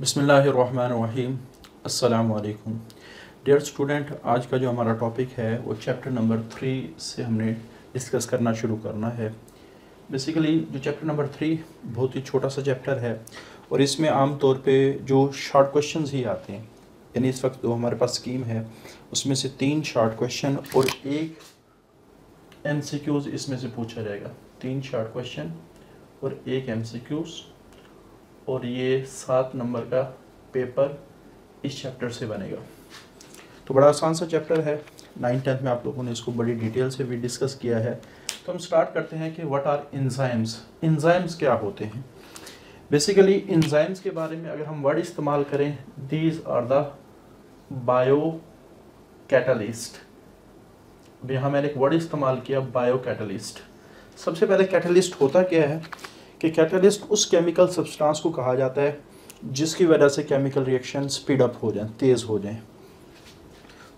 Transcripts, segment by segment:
बिस्मिल्लाहिर्रहमानिर्रहीम। अस्सलामु अलैकुम डियर स्टूडेंट, आज का जो हमारा टॉपिक है वो चैप्टर नंबर 3 से हमने डिस्कस करना शुरू करना है। बेसिकली जो चैप्टर नंबर 3 बहुत ही छोटा सा चैप्टर है और इसमें आम तौर पे जो शॉर्ट क्वेश्चंस ही आते हैं। यानी इस वक्त जो हमारे पास स्कीम है उसमें से 3 शॉर्ट क्वेश्चन और एक MCQs इसमें से पूछा जाएगा। 3 शॉर्ट क्वेश्चन और एक MCQs, और ये 7 नंबर का पेपर इस चैप्टर से बनेगा। तो बड़ा आसान सा चैप्टर है। 9th-10th में आप लोगों ने इसको बड़ी डिटेल से भी डिस्कस किया है। तो हम स्टार्ट करते हैं कि व्हाट आर एंजाइम्स। एंजाइम्स क्या होते हैं? बेसिकली एंजाइम्स के बारे में अगर हम वर्ड इस्तेमाल करें, these are the biocatalyst. यहाँ मैंने एक वर्ड इस्तेमाल किया, बायो कैटलिस्ट। सबसे पहले कैटलिस्ट होता क्या है कि कैटलिस्ट उस केमिकल सब्सटेंस को कहा जाता है जिसकी वजह से केमिकल रिएक्शन स्पीड अप हो जाए, तेज़ हो जाए।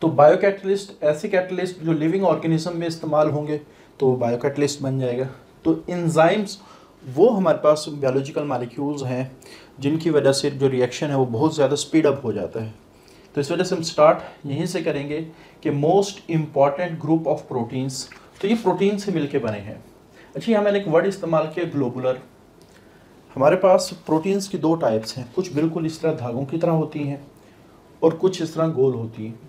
तो बायो कैटलिस्ट ऐसे कैटलिस्ट जो लिविंग ऑर्गेनिज्म में इस्तेमाल होंगे तो बायो कैटलिस्ट बन जाएगा। तो एंजाइम्स वो हमारे पास बायोलॉजिकल मॉलिक्यूल्स हैं जिनकी वजह से जो रिएक्शन है वो बहुत ज़्यादा स्पीड अप हो जाता है। तो इस वजह से हम स्टार्ट यहीं से करेंगे कि most important group of proteins. तो ये प्रोटीन से मिलके बने हैं। अच्छा, यहाँ मैंने एक वर्ड इस्तेमाल किया, ग्लोबुलर। हमारे पास प्रोटीन्स की 2 टाइप्स हैं, कुछ बिल्कुल इस तरह धागों की तरह होती हैं और कुछ इस तरह गोल होती हैं।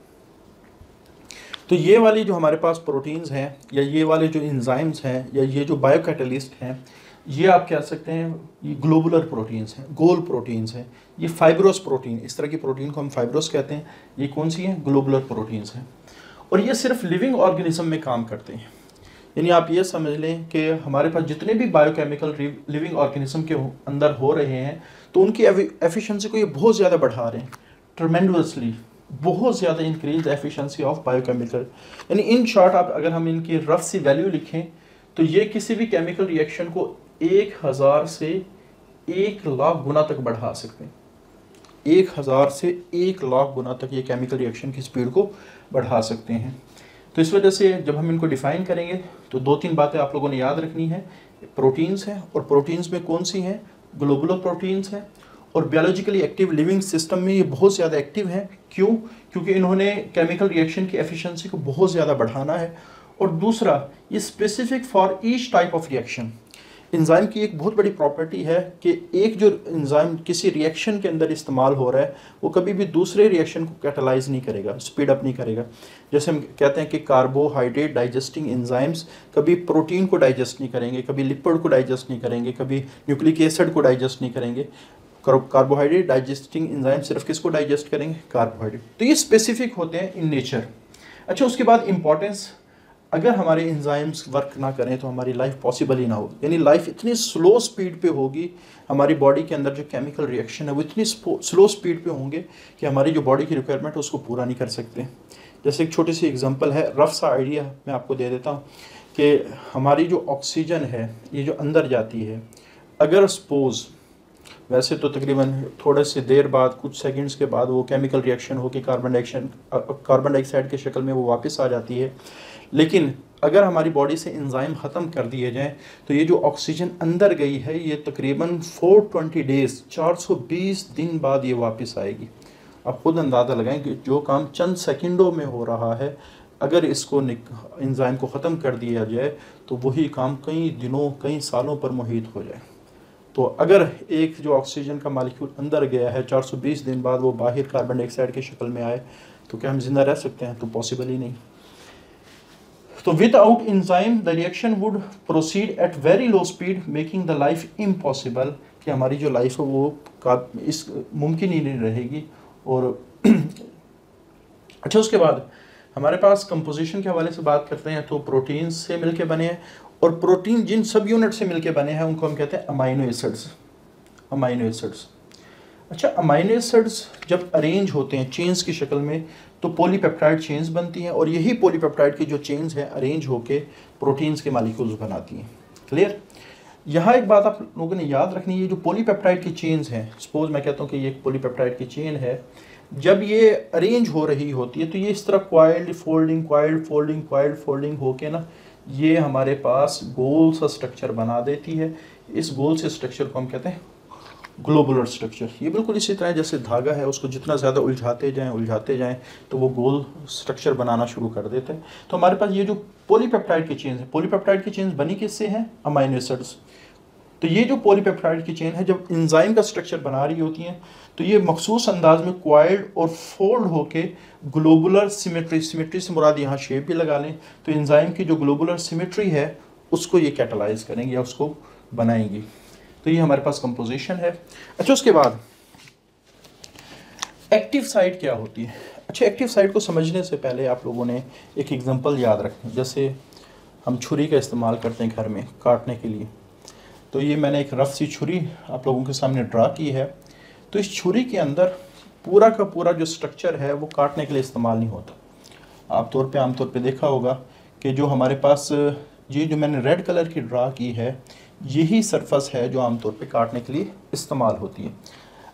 तो ये वाली जो हमारे पास प्रोटीन्स हैं या ये वाले जो एंजाइम्स हैं या ये जो बायोकैटलिस्ट हैं, ये आप कह सकते हैं ये ग्लोबुलर प्रोटीन्स हैं, गोल प्रोटीन्स हैं। ये फाइब्रोस प्रोटीन, इस तरह की प्रोटीन को हम फाइब्रोस कहते हैं। ये कौन सी हैं? ग्लोबुलर प्रोटीन्स हैं। और ये सिर्फ लिविंग ऑर्गेनिज्म में काम करते हैं। यानी आप ये समझ लें कि हमारे पास जितने भी बायोकेमिकल लिविंग ऑर्गेनिज्म के अंदर हो रहे हैं तो उनकी एफिशिएंसी को ये बहुत ज़्यादा बढ़ा रहे हैं, ट्रेमेंडसली, बहुत ज़्यादा इंक्रीज एफिशिएंसी ऑफ बायोकेमिकल। यानी इन शॉर्ट आप अगर हम इनकी रफ सी वैल्यू लिखें तो ये किसी भी केमिकल रिएक्शन को 1000 से 1,00,000 गुना तक बढ़ा सकते हैं। 1000 से 1,00,000 गुना तक ये केमिकल रिएक्शन की स्पीड को बढ़ा सकते हैं। तो इस वजह से जब हम इनको डिफ़ाइन करेंगे तो 2-3 बातें आप लोगों ने याद रखनी है। प्रोटीन्स हैं और प्रोटीन्स में कौन सी हैं? ग्लोबुलर प्रोटीन्स हैं। और बायोलॉजिकली एक्टिव लिविंग सिस्टम में ये बहुत ज़्यादा एक्टिव हैं। क्यों? क्योंकि इन्होंने केमिकल रिएक्शन की एफिशिएंसी को बहुत ज़्यादा बढ़ाना है। और दूसरा, ये specific for each type of reaction. Enzyme की एक बहुत बड़ी प्रॉपर्टी है कि एक जो एंजाइम किसी रिएक्शन के अंदर इस्तेमाल हो रहा है वो कभी भी दूसरे रिएक्शन को कैटलाइज नहीं करेगा, स्पीड अप नहीं करेगा। जैसे हम कहते हैं कि कार्बोहाइड्रेट डाइजेस्टिंग एंजाइम्स कभी प्रोटीन को डाइजेस्ट नहीं करेंगे, कभी लिपिड को डाइजेस्ट नहीं करेंगे, कभी न्यूक्लिक एसिड को डाइजेस्ट नहीं करेंगे। कार्बोहाइड्रेट डाइजेस्टिंग एंजाइम सिर्फ किसको डाइजेस्ट करेंगे? कार्बोहाइड्रेट। तो ये स्पेसिफिक होते हैं इन नेचर। अच्छा, उसके बाद इंपॉर्टेंस, अगर हमारे एंजाइम्स वर्क ना करें तो हमारी लाइफ पॉसिबल ही ना हो। यानी लाइफ इतनी स्लो स्पीड पे होगी, हमारी बॉडी के अंदर जो केमिकल रिएक्शन है वो इतनी स्लो स्पीड पे होंगे कि हमारी जो बॉडी की रिक्वायरमेंट है उसको पूरा नहीं कर सकते। जैसे एक छोटी सी एग्जांपल है, रफ सा आइडिया मैं आपको दे देता हूँ कि हमारी जो ऑक्सीजन है ये जो अंदर जाती है, अगर सपोज वैसे तो तकरीबन थोड़े से देर बाद, कुछ सेकंड्स के बाद वो केमिकल रिएक्शन होकर कार्बन डाइऑक्साइड के शक्ल में वो वापस आ जाती है। लेकिन अगर हमारी बॉडी से एंजाइम ख़त्म कर दिए जाएं तो ये जो ऑक्सीजन अंदर गई है ये तकरीबन 420 डेज़, 420 दिन बाद ये वापस आएगी। आप खुद अंदाज़ा लगाएं कि जो काम चंद सेकंडों में हो रहा है, अगर इसको एंजाइम को ख़त्म कर दिया जाए तो वही काम कई दिनों, कई सालों पर मुहित हो जाए। तो अगर एक जो ऑक्सीजन का मॉलिक्यूल अंदर गया है 420 दिन बाद वो बाहर कार्बन डाइऑक्साइड की शक्ल में आए तो क्या हम जिंदा रह सकते हैं? तो पॉसिबल ही नहीं। तो without enzyme the reaction would proceed at very low speed making the life impossible, कि हमारी जो लाइफ है वो इस मुमकिन ही नहीं रहेगी। और अच्छा, उसके बाद हमारे पास कंपोजिशन के हवाले से बात करते हैं तो प्रोटीन से मिलके बने हैं और प्रोटीन जिन सब यूनिट से मिलके बने हैं उनको हम कहते हैं अमाइनो एसिड्स। Amino acids. अच्छा, अमाइनो एसिड्स जब अरेंज होते हैं चेन्स की शक्ल में तो पॉलीपेप्टाइड चेन्स बनती हैं और यही पॉलीपेप्टाइड की जो चेन्स हैं अरेंज होके प्रोटीन्स के मॉलिक्यूल्स बनाती हैं। क्लियर? यहाँ एक बात आप लोगों ने याद रखनी है, जो पॉलीपेप्टाइड की चेन्स हैं, सपोज मैं कहता हूँ कि ये एक पॉलीपेप्टाइड की चेन है, जब ये अरेंज हो रही होती है तो ये इस तरह coiled folding coiled folding coiled folding होके ना ये हमारे पास गोल सा स्ट्रक्चर बना देती है। इस गोल से स्ट्रक्चर को हम कहते हैं ग्लोबुलर स्ट्रक्चर, ये बिल्कुल इसी तरह जैसे धागा है, उसको जितना ज़्यादा उलझाते जाएं तो वो गोल स्ट्रक्चर बनाना शुरू कर देते हैं। तो हमारे पास ये जो पॉलीपेप्टाइड की चेन है, पॉलीपेप्टाइड की चेन बनी किससे हैं? Amino acids. तो ये जो पॉलीपेप्टाइड की चेन है जब एंजाइम का स्ट्रक्चर बना रही होती है तो ये मखसूस अंदाज में क्वाइल्ड और फोल्ड होके ग्लोबुलर सिमेट्री, सिमेट्री से मुराद यहाँ शेप भी लगा लें, तो एंजाइम की जो ग्लोबुलर सिमेट्री है उसको ये कैटलाइज करेंगे या उसको बनाएंगी। तो ये हमारे पास कंपोजिशन है। अच्छा, उसके बाद एक्टिव साइट क्या होती है? अच्छा, एक्टिव साइट को समझने से पहले आप लोगों ने एक एग्जांपल याद रखें। जैसे हम छुरी का इस्तेमाल करते हैं घर में काटने के लिए, तो ये मैंने एक रफ सी छुरी आप लोगों के सामने ड्रा की है। तो इस छुरी के अंदर पूरा का पूरा जो स्ट्रक्चर है वो काटने के लिए इस्तेमाल नहीं होता। आमतौर पे देखा होगा कि जो हमारे पास ये जो मैंने रेड कलर की ड्रा की है यही सरफेस है जो आमतौर पे काटने के लिए इस्तेमाल होती है।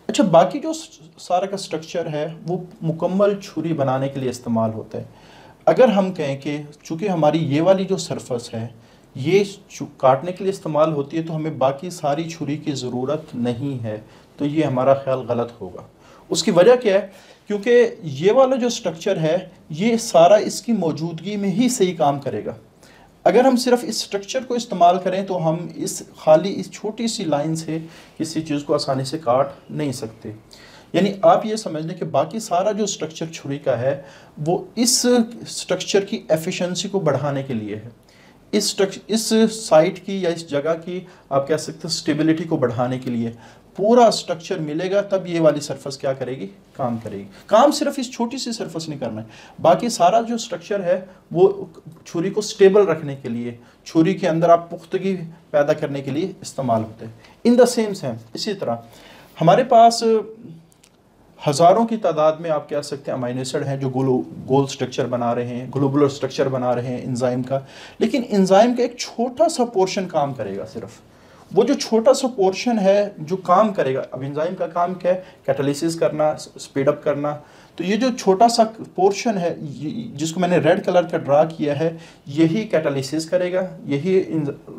अच्छा, बाकी जो सारा का स्ट्रक्चर है वो मुकम्मल छुरी बनाने के लिए इस्तेमाल होता है। अगर हम कहें कि चूँकि हमारी ये वाली जो सरफेस है ये काटने के लिए इस्तेमाल होती है तो हमें बाकी सारी छुरी की ज़रूरत नहीं है, तो ये हमारा ख्याल गलत होगा। उसकी वजह क्या है? क्योंकि ये वाला जो स्ट्रक्चर है ये सारा इसकी मौजूदगी में ही सही काम करेगा। अगर हम सिर्फ इस स्ट्रक्चर को इस्तेमाल करें तो हम इस छोटी सी लाइन से किसी चीज़ को आसानी से काट नहीं सकते। यानी आप ये समझ लें कि बाकी सारा जो स्ट्रक्चर छुरी का है वो इस स्ट्रक्चर की एफिशिएंसी को बढ़ाने के लिए है, इस साइट की या इस जगह की आप कह सकते हैं स्टेबिलिटी को बढ़ाने के लिए। पूरा स्ट्रक्चर मिलेगा तब ये वाली सरफेस क्या करेगी? काम करेगी। काम सिर्फ इस छोटी सी सरफेस नहीं करना है, बाकी सारा जो स्ट्रक्चर है वो छुरी को स्टेबल रखने के लिए, छुरी के अंदर आप पुख्तगी पैदा करने के लिए इस्तेमाल होते हैं। इन द सेम इसी तरह हमारे पास हज़ारों की तादाद में आप कह सकते हैं अमीनो एसिड हैं जो गोल स्ट्रक्चर बना रहे हैं, ग्लोबुलर स्ट्रक्चर बना रहे हैं एंजाइम का। लेकिन एंजाइम का एक छोटा सा पोर्शन काम करेगा। सिर्फ वो जो छोटा सा पोर्शन है जो काम करेगा। अब एंजाइम का काम क्या है? कैटालिसिस करना, स्पीड अप करना। तो ये जो छोटा सा पोर्शन है जिसको मैंने रेड कलर का ड्रा किया है यही कैटालिसिस करेगा, यही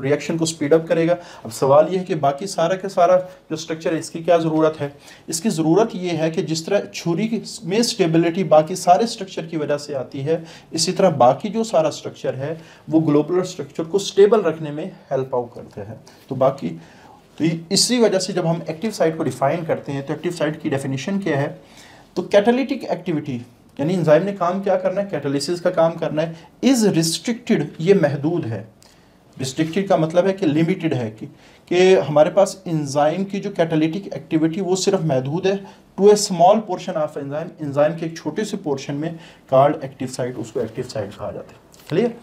रिएक्शन को स्पीड अप करेगा। अब सवाल ये है कि बाकी सारा का सारा जो स्ट्रक्चर है इसकी क्या ज़रूरत है? इसकी ज़रूरत ये है कि जिस तरह छुरी में स्टेबिलिटी बाकी सारे स्ट्रक्चर की वजह से आती है, इसी तरह बाकी जो सारा स्ट्रक्चर है वो ग्लोबुलर स्ट्रक्चर को स्टेबल रखने में हेल्प आउट करते हैं। तो इसी वजह से जब हम एक्टिव साइट को डिफाइन करते हैं तो एक्टिव साइट की डेफिनेशन क्या है? तो कैटालिटिक एक्टिविटी यानी एंजाइम ने काम क्या करना है? कैटालिसिस का काम करना है। इज रिस्ट्रिक्टेड, ये महदूद है। रिस्ट्रिक्टेड का मतलब है कि लिमिटेड है कि हमारे पास एंजाइम की जो कैटालिटिक एक्टिविटी वो सिर्फ महदूद है to a small portion of enzyme, enzyme के एक छोटे से पोर्शन में कॉल्ड एक्टिव साइट, उसको एक्टिव साइट कहा जाता है। क्लियर?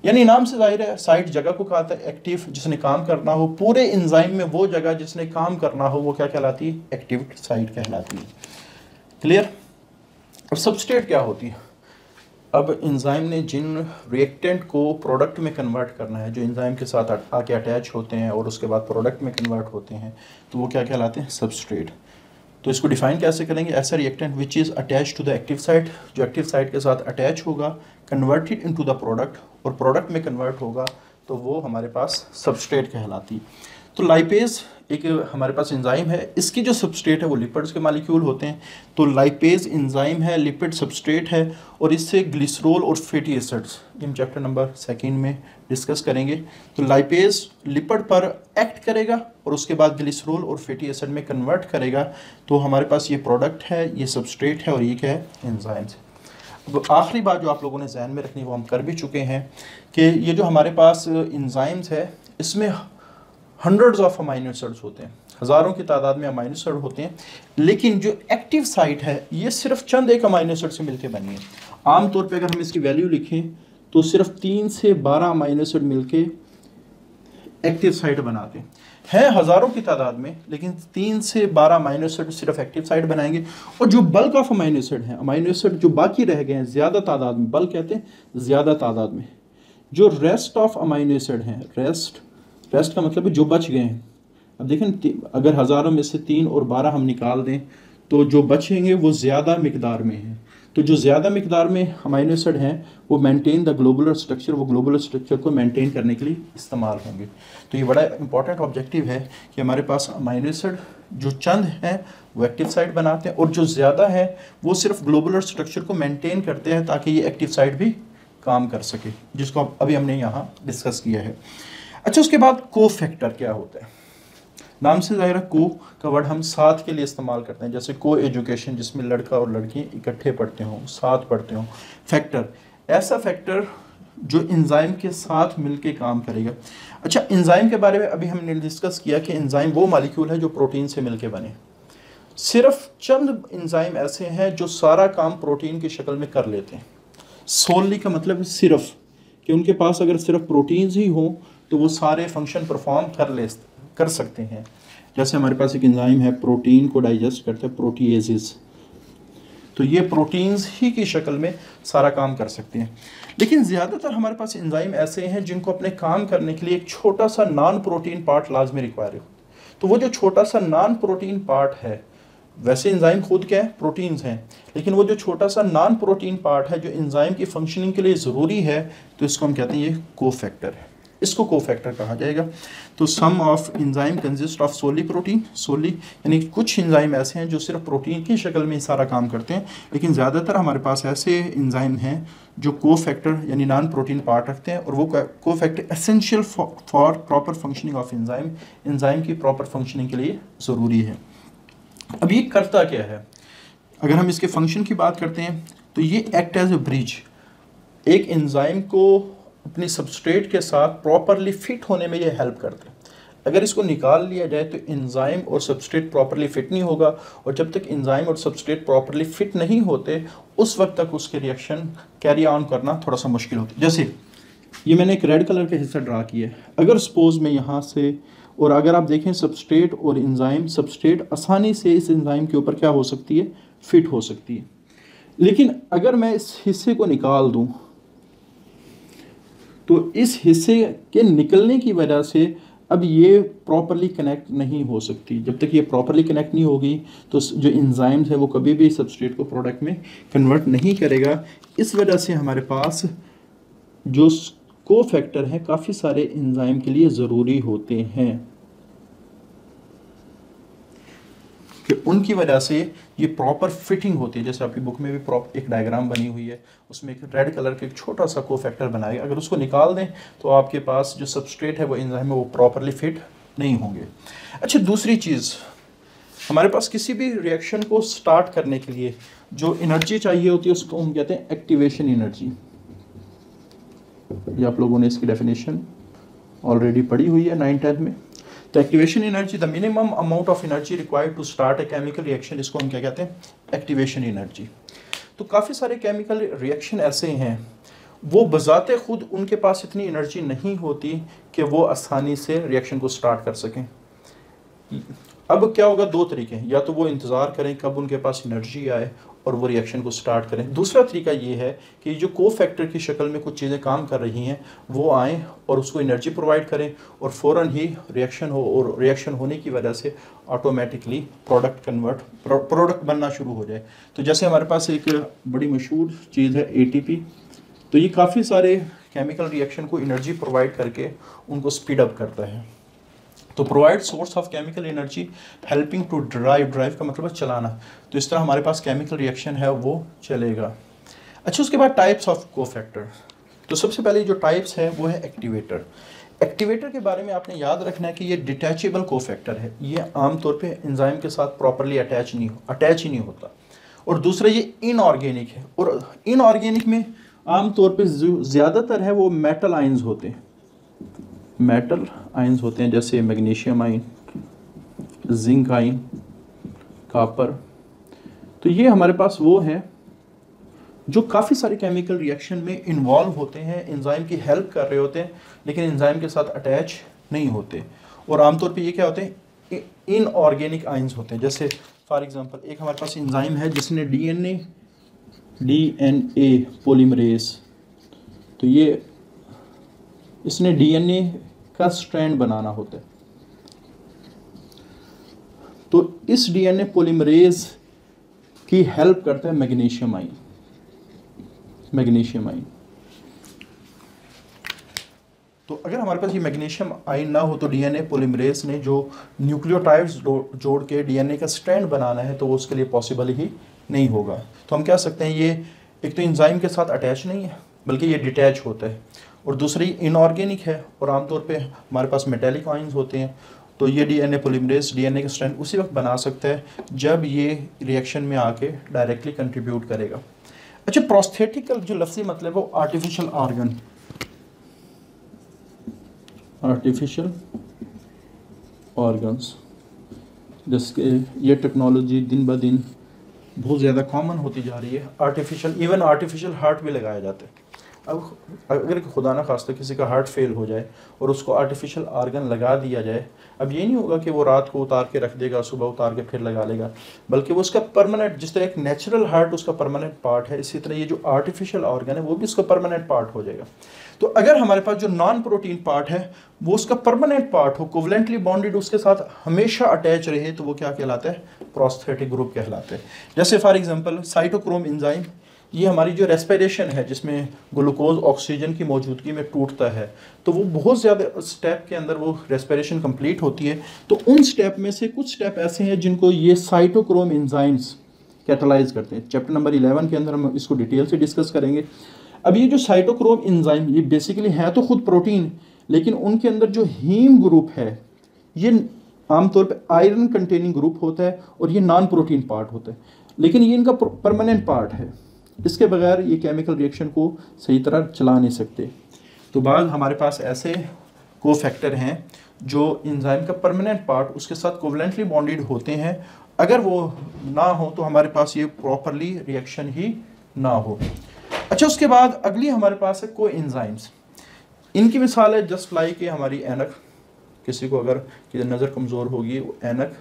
यानी नाम से जाहिर है साइट जगह को कहता है, एक्टिव जिसने काम करना हो, पूरे एंजाइम में वो जगह जिसने काम करना हो वो क्या कहलाती है? एक्टिव साइट कहलाती है। क्लियर? अब सबस्ट्रेट क्या होती है? अब एंजाइम ने जिन रिएक्टेंट को प्रोडक्ट में कन्वर्ट करना है, जो एंजाइम के साथ आके अटैच होते हैं और उसके बाद प्रोडक्ट में कन्वर्ट होते हैं, तो वो क्या कहलाते हैं? सबस्ट्रेट। तो इसको डिफाइन कैसे करेंगे? ऐसा reactant which is attach to the active site, जो एक्टिव साइट के साथ अटैच होगा, कन्वर्टेड इनटू द प्रोडक्ट और प्रोडक्ट में कन्वर्ट होगा, तो वो हमारे पास सबस्ट्रेट कहलाती है। तो लाइपेज एक हमारे पास एंजाइम है, इसकी जो सबस्ट्रेट है वो लिपिड्स के मॉलिक्यूल होते हैं। तो लाइपेज एंजाइम है, लिपिड सबस्ट्रेट है और इससे ग्लिसरॉल और फैटी एसिड्स, ये हम चैप्टर नंबर 2 में डिस्कस करेंगे। तो लाइपेज लिपिड पर एक्ट करेगा और उसके बाद ग्लिसरॉल और फैटी एसिड में कन्वर्ट करेगा। तो हमारे पास ये प्रोडक्ट है, ये सबस्ट्रेट है और ये क्या है? एंजाइम्स। अब आखिरी बात जो आप लोगों ने जहन में रखनी वो हम कर भी चुके हैं कि ये जो हमारे पास एंजाइम्स है इसमें हंड्रेड्स ऑफ अमीनो एसिड्स होते हैं, हज़ारों की तादाद में अमीनो एसिड होते हैं। लेकिन जो एक्टिव साइट है ये सिर्फ चंद एक अमीनो एसिड से मिलकर बनी है। आमतौर पे अगर हम इसकी वैल्यू लिखें तो सिर्फ 3 से 12 अमीनो एसिड मिलके एक्टिव साइट बनाते हैं हज़ारों की तादाद में, लेकिन 3 से 12 अमीनो एसिड सिर्फ एक्टिव साइट बनाएंगे। और जो बल्क ऑफ अमीनो एसिड हैं, अमीनो एसिड जो बाकी रह गए हैं ज़्यादा तादाद में, बल्क कहते हैं ज़्यादा तादाद में, जो रेस्ट ऑफ अमीनो एसिड हैं, रेस्ट का मतलब है जो बच गए हैं। अब देखें अगर हज़ारों में से 3 और 12 हम निकाल दें तो जो बचेंगे वो ज़्यादा मिकदार में हैं। तो जो ज़्यादा मिकदार में अमीनो एसिड हैं वो मेंटेन द ग्लोबुलर स्ट्रक्चर, वो ग्लोबुलर स्ट्रक्चर को मेंटेन करने के लिए इस्तेमाल होंगे। तो ये बड़ा इंपॉर्टेंट ऑब्जेक्टिव है कि हमारे पास अमीनो एसिड जो चंद हैं वो एक्टिव साइट बनाते हैं और जो ज़्यादा है वो सिर्फ ग्लोबुलर स्ट्रक्चर को मेंटेन करते हैं ताकि ये एक्टिव साइट भी काम कर सके, जिसको अभी हमने यहाँ डिस्कस किया है। अच्छा, उसके बाद को फैक्टर क्या होता है? नाम से ज़ाहिर को का वर्ड हम साथ के लिए इस्तेमाल करते हैं, जैसे को एजुकेशन जिसमें लड़का और लड़की इकट्ठे पढ़ते हों, साथ पढ़ते हों। फैक्टर, ऐसा फैक्टर जो एंजाइम के साथ मिलके काम करेगा। अच्छा, एंजाइम के बारे में अभी हमने डिस्कस किया कि एंजाइम वो मॉलिक्यूल है जो प्रोटीन से मिलके बने। सिर्फ चंद एंजाइम ऐसे हैं जो सारा काम प्रोटीन की शक्ल में कर लेते हैं। सोलली का मतलब सिर्फ कि उनके पास अगर सिर्फ प्रोटीन्स ही हों तो वो सारे फंक्शन परफॉर्म कर सकते हैं। जैसे हमारे पास एक एंजाइम है प्रोटीन को डाइजेस्ट करते हैं, प्रोटीएजेस, तो ये प्रोटीन्स ही की शक्ल में सारा काम कर सकते हैं। लेकिन ज़्यादातर हमारे पास एंजाइम ऐसे हैं जिनको अपने काम करने के लिए एक छोटा सा नॉन प्रोटीन पार्ट लाजमी रिक्वायर हो। तो वो जो छोटा सा नॉन प्रोटीन पार्ट है, वैसे एंजाइम खुद क्या है, प्रोटीन्स हैं, लेकिन वो जो छोटा सा नॉन प्रोटीन पार्ट है जो एंजाइम की फंक्शनिंग के लिए ज़रूरी है, तो इसको हम कहते हैं ये कोफैक्टर है। इसको कोफैक्टर कहा जाएगा। तो some of enzyme consist of solely protein, solely यानी कुछ एंजाइम ऐसे हैं जो सिर्फ प्रोटीन की शक्ल में सारा काम करते हैं, लेकिन ज़्यादातर हमारे पास ऐसे एंजाइम हैं जो कोफैक्टर यानी नॉन प्रोटीन पार्ट रखते हैं, और वो cofactor essential for proper functioning of enzyme, enzyme की प्रॉपर फंक्शनिंग के लिए ज़रूरी है। अब ये करता क्या है? अगर हम इसके फंक्शन की बात करते हैं तो ये एक्ट एज ए ब्रिज, एक एंजाइम को अपनी सबस्ट्रेट के साथ प्रॉपरली फिट होने में ये हेल्प करता है। अगर इसको निकाल लिया जाए तो एंजाइम और सबस्ट्रेट प्रॉपरली फिट नहीं होगा, और जब तक एंजाइम और सबस्ट्रेट प्रॉपरली फिट नहीं होते उस वक्त तक उसके रिएक्शन कैरी ऑन करना थोड़ा सा मुश्किल होता है। जैसे ये मैंने एक रेड कलर का हिस्सा ड्रा किया है, अगर सपोज मैं यहाँ से, और अगर आप देखें सबस्ट्रेट और एंजाइम, सबस्ट्रेट आसानी से इस एंजाइम के ऊपर क्या हो सकती है, फिट हो सकती है। लेकिन अगर मैं इस हिस्से को निकाल दूं तो इस हिस्से के निकलने की वजह से अब ये प्रॉपरली कनेक्ट नहीं हो सकती। जब तक ये प्रॉपरली कनेक्ट नहीं होगी तो जो एंजाइम्स है वो कभी भी सबस्ट्रेट को प्रोडक्ट में कन्वर्ट नहीं करेगा। इस वजह से हमारे पास जो कोफैक्टर हैं काफ़ी सारे एंजाइम के लिए ज़रूरी होते हैं कि उनकी वजह से ये प्रॉपर फिटिंग होती है। जैसे आपकी बुक में भी एक डायग्राम बनी हुई है, उसमें एक रेड कलर का एक छोटा सा कोफैक्टर बनाया, अगर उसको निकाल दें तो आपके पास जो सबस्ट्रेट है वो एंजाइम है वो प्रॉपरली फिट नहीं होंगे। अच्छा, दूसरी चीज़, हमारे पास किसी भी रिएक्शन को स्टार्ट करने के लिए जो एनर्जी चाहिए होती है उसको हम कहते हैं एक्टिवेशन एनर्जी। ये आप लोगों ने इसकी डेफिनेशन ऑलरेडी पढ़ी हुई है 9th-10th में। तो activation energy, the minimum amount of energy required to start a chemical reaction, इसको हम क्या कहते हैं, एक्टिवेशन एनर्जी। तो काफ़ी सारे केमिकल रिएक्शन ऐसे हैं वो बजाते खुद उनके पास इतनी एनर्जी नहीं होती कि वो आसानी से रिएक्शन को स्टार्ट कर सकें। अब क्या होगा, दो तरीके हैं, या तो वो इंतज़ार करें कब उनके पास एनर्जी आए और वो रिएक्शन को स्टार्ट करें। दूसरा तरीका ये है कि जो कोफैक्टर की शक्ल में कुछ चीज़ें काम कर रही हैं वो आएँ और उसको एनर्जी प्रोवाइड करें और फ़ौरन ही रिएक्शन हो, और रिएक्शन होने की वजह से ऑटोमेटिकली प्रोडक्ट बनना शुरू हो जाए। तो जैसे हमारे पास एक बड़ी मशहूर चीज़ है ATP, तो ये काफ़ी सारे केमिकल रिएक्शन को एनर्जी प्रोवाइड करके उनको स्पीड अप करता है। तो provide source of chemical energy helping to drive का मतलब है चलाना। तो इस तरह हमारे पास केमिकल रिएक्शन है वो चलेगा। अच्छा, उसके बाद टाइप्स ऑफ कोफैक्टर। तो सबसे पहले जो टाइप्स है वो है एक्टिवेटर। एक्टिवेटर के बारे में आपने याद रखना है कि ये डिटैचेबल कोफैक्टर है, ये आमतौर पे एंजाइम के साथ प्रॉपरली अटैच ही नहीं होता। और दूसरा ये इनऑर्गेनिक है, और इनऑर्गेनिक में आमतौर पे ज़्यादातर है वो मेटल आयंस होते हैं, मेटल आयंस होते हैं, जैसे magnesium ion, zinc ion, copper. तो ये हमारे पास वो हैं जो काफ़ी सारे केमिकल रिएक्शन में इन्वॉल्व होते हैं, एंजाइम की हेल्प कर रहे होते हैं, लेकिन एंजाइम के साथ अटैच नहीं होते। और आमतौर पे ये क्या होते हैं, इनऑर्गेनिक आयंस होते हैं। जैसे फॉर एग्जांपल एक हमारे पास एंजाइम है जिसने DNA पॉलीमरेज, तो ये इसने DNA का स्ट्रैंड बनाना होता है। तो इस DNA पॉलीमरेज की हेल्प करता है मैग्नीशियम आयन। Magnesium ion. तो अगर हमारे पास ये मैग्नीशियम आयन ना हो तो डीएनए पॉलीमरेज ने जो न्यूक्लियोटाइड्स जोड़ के डीएनए का स्ट्रैंड बनाना है तो वो उसके लिए पॉसिबल ही नहीं होगा। तो हम कह सकते हैं ये एक तो एंजाइम के साथ अटैच नहीं है बल्कि ये डिटैच होता है, और दूसरी इनऑर्गेनिक है और आमतौर पे हमारे पास मेटेलिक आयन्स होते हैं। तो ये डीएनए पॉलीमरेज डीएनए का स्ट्रैंड उसी वक्त बना सकता है जब ये रिएक्शन में आके डायरेक्टली कंट्रीब्यूट करेगा। अच्छा, प्रोस्थेटिकल जो लफ्ज़ी मतलब है वो आर्टिफिशियल ऑर्गन, आर्टिफिशियल ऑर्गन्स, जिसके ये टेक्नोलॉजी दिन ब दिन बहुत ज़्यादा कॉमन होती जा रही है। आर्टिफिशियल, इवन आर्टिफिशियल हार्ट भी लगाया जाता है। अब अगर खुदा ना खास्ता किसी का हार्ट फेल हो जाए और उसको आर्टिफिशियल ऑर्गन लगा दिया जाए, अब ये नहीं होगा कि वो रात को उतार के रख देगा, सुबह उतार के फिर लगा लेगा, बल्कि वो उसका परमानेंट, जिस तरह एक नेचुरल हार्ट उसका परमानेंट पार्ट है, इसी तरह ये जो आर्टिफिशियल ऑर्गन है वो भी उसका परमानेंट पार्ट हो जाएगा। तो अगर हमारे पास जो नॉन प्रोटीन पार्ट है वो उसका परमानेंट पार्ट हो, कोवलेंटली बॉन्डेड उसके साथ हमेशा अटैच रहे, तो वो क्या कहलाता है? प्रोस्थेटिक ग्रुप कहलाता है। जैसे फॉर एग्जांपल साइटोक्रोम एंजाइम, ये हमारी जो रेस्पिरेशन है जिसमें ग्लूकोज ऑक्सीजन की मौजूदगी में टूटता है, तो वो बहुत ज़्यादा स्टेप के अंदर वो रेस्पिरेशन कंप्लीट होती है। तो उन स्टेप में से कुछ स्टेप ऐसे हैं जिनको ये साइटोक्रोम एंजाइम्स कैटालाइज करते हैं। चैप्टर नंबर 11 के अंदर हम इसको डिटेल से डिस्कस करेंगे। अब ये जो साइटोक्रोम एंजाइम ये बेसिकली है तो खुद प्रोटीन, लेकिन उनके अंदर जो हीम ग्रुप है ये आमतौर पे आयरन कंटेनिंग ग्रुप होता है और ये नॉन प्रोटीन पार्ट होता है, लेकिन ये इनका परमानेंट पार्ट है। इसके बगैर ये केमिकल रिएक्शन को सही तरह चला नहीं सकते। तो बाद हमारे पास ऐसे कोफैक्टर हैं जो एंजाइम का परमानेंट पार्ट उसके साथ कोवलेंटली बॉन्डेड होते हैं। अगर वो ना हो तो हमारे पास ये प्रॉपरली रिएक्शन ही ना हो। अच्छा, उसके बाद अगली हमारे पास है को एंजाइम्स। इनकी मिसाल है जस्ट लाइक हमारी ऐनक। किसी को अगर कि नज़र कमज़ोर होगी, वो ऐनक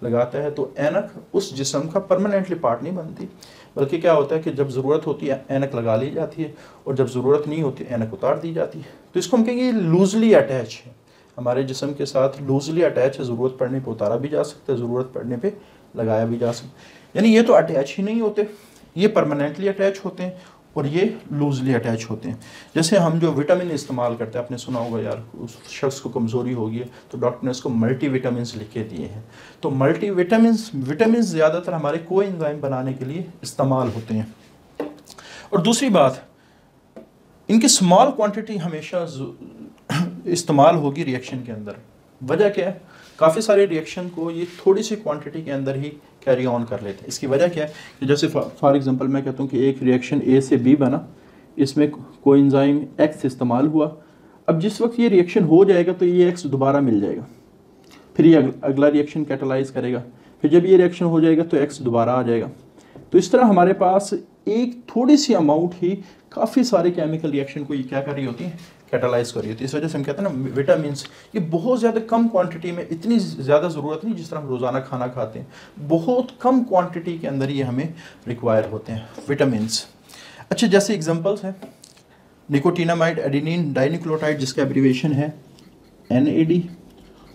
लगाता है, तो ऐनक उस जिस्म का परमानेंटली पार्ट नहीं बनती, बल्कि क्या होता है कि जब ज़रूरत होती है ऐनक लगा ली जाती है और जब ज़रूरत नहीं होती ऐनक उतार दी जाती है। तो इसको हम कहेंगे लूजली अटैच है, हमारे जिस्म के साथ लूजली अटैच है। ज़रूरत पड़ने पे उतारा भी जा सकता है, ज़रूरत पड़ने पे लगाया भी जा सकता है। यानी ये तो अटैच ही नहीं होते, ये परमानेंटली अटैच होते हैं और ये लूजली अटैच होते हैं। जैसे हम जो विटामिन इस्तेमाल करते हैं, आपने सुना होगा यार उस शख्स को कमज़ोरी होगी तो डॉक्टर ने उसको मल्टी विटामिन लिख के दिए हैं। तो मल्टी विटामिन ज़्यादातर हमारे को एंजाइम बनाने के लिए इस्तेमाल होते हैं। और दूसरी बात, इनकी स्मॉल क्वांटिटी हमेशा इस्तेमाल होगी रिएक्शन के अंदर। वजह क्या है? काफ़ी सारे रिएक्शन को ये थोड़ी सी क्वांटिटी के अंदर ही कैरी ऑन कर लेते हैं। इसकी वजह क्या है कि जैसे फॉर एग्जांपल मैं कहता हूँ कि एक रिएक्शन ए से बी बना, इसमें कोएंजाइम एक्स इस्तेमाल हुआ। अब जिस वक्त ये रिएक्शन हो जाएगा तो ये एक्स दोबारा मिल जाएगा, फिर ये अगला रिएक्शन कैटालाइज करेगा, फिर जब ये रिएक्शन हो जाएगा तो एक्स दोबारा आ जाएगा। तो इस तरह हमारे पास एक थोड़ी सी अमाउंट ही काफ़ी सारे केमिकल रिएक्शन को ये क्या कर रही होती है? कैटालाइज कर रही होती है। इस वजह से हम कहते हैं ना विटामिन्स, ये बहुत ज़्यादा कम क्वांटिटी में, इतनी ज़्यादा ज़रूरत नहीं जिस तरह हम रोज़ाना खाना खाते हैं, बहुत कम क्वांटिटी के अंदर ये हमें रिक्वायर होते हैं विटामिन्स। अच्छा, जैसे एग्जांपल्स हैं निकोटिनामाइड एडेनिन डाइन्यूक्लियोटाइड, जिसका एब्रीविएशन है NAD,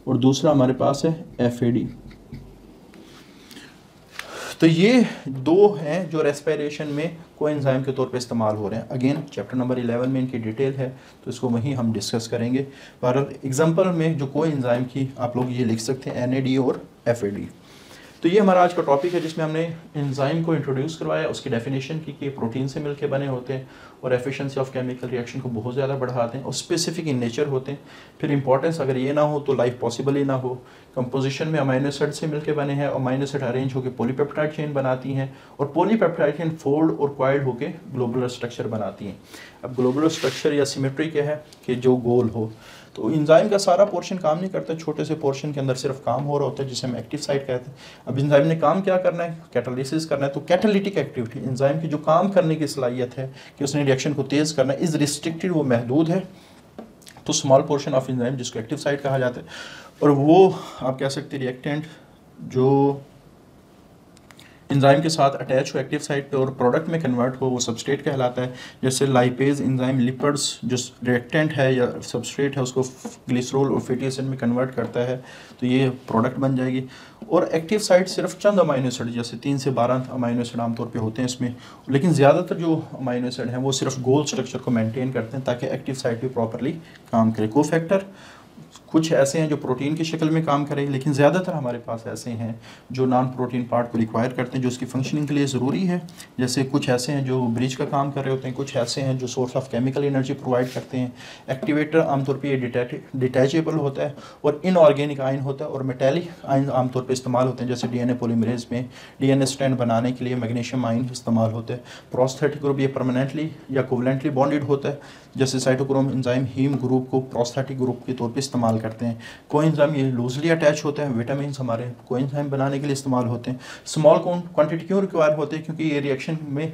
और दूसरा हमारे पास है FAD। तो ये दो हैं जो रेस्पिरेशन में कोएंजाइम के तौर पे इस्तेमाल हो रहे हैं। अगेन चैप्टर नंबर 11 में इनकी डिटेल है, तो इसको वहीं हम डिस्कस करेंगे। पर एग्जांपल में जो कोएंजाइम की आप लोग ये लिख सकते हैं NAD और FAD। तो ये हमारा आज का टॉपिक है जिसमें हमने एंजाइम को इंट्रोड्यूस करवाया, उसकी डेफिनेशन की कि प्रोटीन से मिलकर बने होते हैं और एफिशिएंसी ऑफ केमिकल रिएक्शन को बहुत ज़्यादा बढ़ाते हैं और स्पेसिफिक इन नेचर होते हैं। फिर इंपॉर्टेंस, अगर ये ना हो तो लाइफ पॉसिबल ही ना हो। कंपोजिशन में अमीनो एसिड से मिलकर बने हैं, अमीनो एसिड अरेंज होकर पॉलीपेप्टाइड चेन बनाती हैं और पॉलीपेप्टाइड चेन फोल्ड और क्वाइल्ड होकर ग्लोबुलर स्ट्रक्चर बनाती हैं। अब ग्लोबुलर स्ट्रक्चर या सिमेट्री क्या है कि जो गोल हो। तो एंजाइम का सारा पोर्शन काम नहीं करता, छोटे से पोर्शन के अंदर सिर्फ काम हो रहा होता है जिसे हम एक्टिव साइट कहते हैं। अब एंजाइम ने काम क्या करना है? कैटालिसिस करना है। तो कैटालिटिक एक्टिविटी, एंजाइम की जो काम करने की सलाहियत है कि उसने रिएक्शन को तेज़ करना है, इज़ रिस्ट्रिक्टेड, वो महदूद है। तो स्मॉल पोर्शन ऑफ एंजाइम जिसको एक्टिव साइट कहा जाता है, और वो आप कह सकते हैं रिएक्टेंट जो एंजाइम के साथ अटैच हो एक्टिव साइट पे और प्रोडक्ट में कन्वर्ट हो, वो सबस्ट्रेट कहलाता है। जैसे लाइपेज एंजाइम लिपिड्स जो रिएक्टेंट है या सबस्ट्रेट है उसको ग्लिसरॉल और फैटी एसिड में कन्वर्ट करता है, तो ये प्रोडक्ट बन जाएगी। और एक्टिव साइट सिर्फ चंद अमाइनो एसिड जैसे 3 से 12 अमाइनो एसिड आमतौर पे होते हैं इसमें, लेकिन ज़्यादातर जो अमाइनो एसिड हैं वो सिर्फ गोल स्ट्रक्चर को मेंटेन करते हैं ताकि एक्टिव साइट भी प्रॉपरली काम करे। कोफैक्टर कुछ ऐसे हैं जो प्रोटीन की शक्ल में काम करें, लेकिन ज़्यादातर हमारे पास ऐसे हैं जो नॉन प्रोटीन पार्ट को रिक्वायर करते हैं, जो उसकी फंक्शनिंग के लिए ज़रूरी है। जैसे कुछ ऐसे हैं जो ब्रिज का काम कर रहे होते हैं, कुछ ऐसे हैं जो source of chemical energy provide करते हैं। एक्टिवेटर आमतौर पे ये डिटैचेबल होता है और इनऑर्गेनिक आयन होता है, और मेटेलिक आयन आमतौर पे इस्तेमाल होते हैं। जैसे डीएनए पॉलीमरेज में डीएनए स्ट्रैंड बनाने के लिए मैग्नीशियम आयन इस्तेमाल होता है। प्रोस्थेटिक ग्रुप ये परमानेंटली या कोवलेंटली बॉन्डेड होता है, जैसे साइटोक्रोम एंजाइम हीम ग्रुप को प्रोस्थेटिक ग्रुप के तौर पे इस्तेमाल करते हैं। कोएंजाइम ये लूजली अटैच होते हैं, विटामिन हमारे कोएंजाइम बनाने के लिए इस्तेमाल होते हैं। स्मॉल क्वांटिटी क्यों रिक्वायर होते हैं, क्योंकि ये रिएक्शन में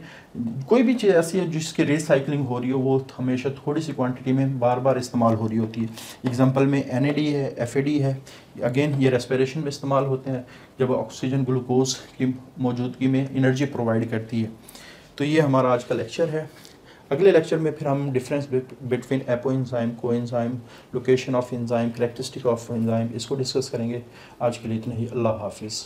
कोई भी चीज़ ऐसी है जिसकी रिसाइकलिंग हो रही हो वो हमेशा थोड़ी सी क्वांटिटी में बार बार इस्तेमाल हो रही होती है। एग्जांपल में NAD है, FAD है, अगेन ये रेस्पिरेशन में इस्तेमाल होते हैं जब ऑक्सीजन ग्लूकोज की मौजूदगी में एनर्जी प्रोवाइड करती है। तो ये हमारा आज का लेक्चर है। अगले लेक्चर में फिर हम डिफरेंस बिटवीन एपो एंजाइम, को enzyme, location of enzyme, characteristic of enzyme इसको डिस्कस करेंगे। आज के लिए इतना ही। अल्लाह हाफिज़।